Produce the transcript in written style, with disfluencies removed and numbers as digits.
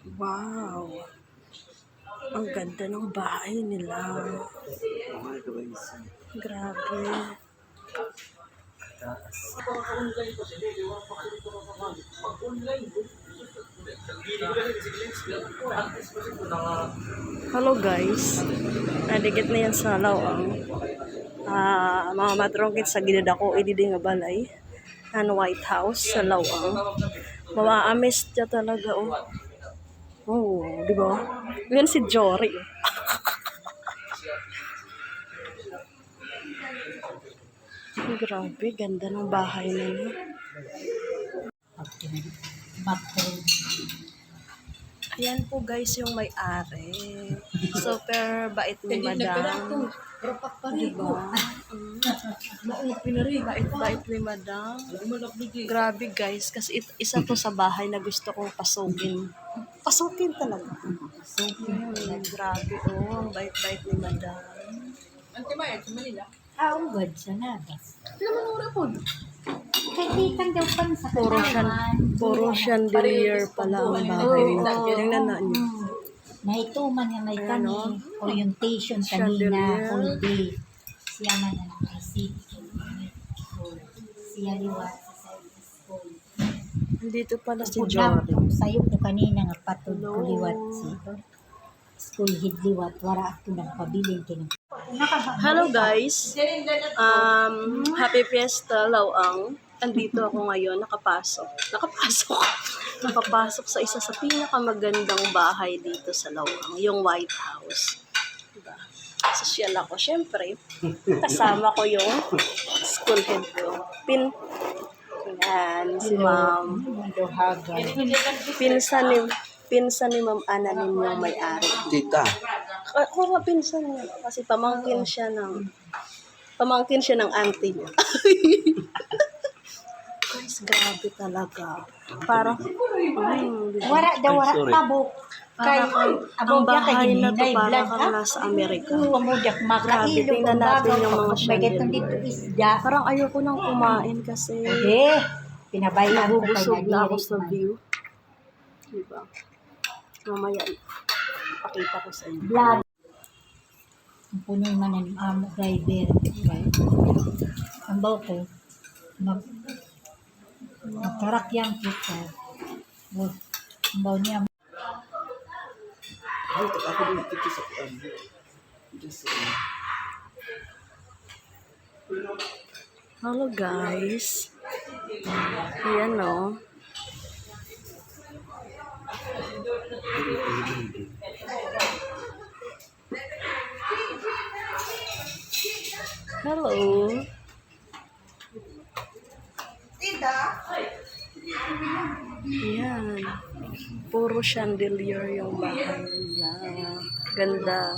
Wow! Ang ganda ng bahay nila. Grabe. Hello guys. Nadigit na yan sa lawang. Mga matrongkit sa gilid ako, ididi nga balay. White House sa lawang. Mama-amis siya talaga, oh. Oh, di ba? Yan si Jory. Grabe, ganda ng bahay nila. Ayan po guys yung may-ari. Super bait ni Madam. Diba? Bait ni Madam. Grabe guys, kasi isa to sa bahay na gusto kong pasukin. Pasukin talaga. Grabe oh, ang bait-bait ni Madam. Antibayad sa Manila? Ugod sa nabas. Naman po. Kaibigan daw pa sa Puro chandelier pala ang bahay nila. Tingnan na niyo. Naituman nga may kani. Orientation kanina. Whole day. Siya man na nakasip. Siya liwat sa service school. Dito pala si Jory. Jory. Sayo ko kanina nga patod ko liwat si school head liwat. Wara ako nagpabiling kinang. Hello guys. Happy Fiesta Lawang. Andito ako ngayon, nakapasok sa isa sa pinakamagandang bahay dito sa Lawang, yung White House. Diba? Social ako, syempre. Kasama ko yung school head ko. Yan, si Ma'am. Pinsan ni Ma'am Annalyn yung may-ari. Tita. Ako nga pinsan niya. Kasi pamangkin siya ng auntie niya. Guys, grabe talaga. Parang, Wara daw wara tabok. Kay ang bahay na to parang kang nasa Amerika. Grabe, tingnan natin yung mga chandelier. Dito isda. Parang ayoko nang kumain kasi Pinabayaan ko kay nabubusog na ako sa Nadiri. view. Diba? Mamaya, pakita ko sa inyo. Vlog. Ang puno man ng amo driver. Okay. Ang baw ko, magkarakyang kita. Ang baw niya. Ako din dito sa kuan. Hello guys. Ayan o. Hello. Ayan. Puro chandelier yung bahay nila. Ganda.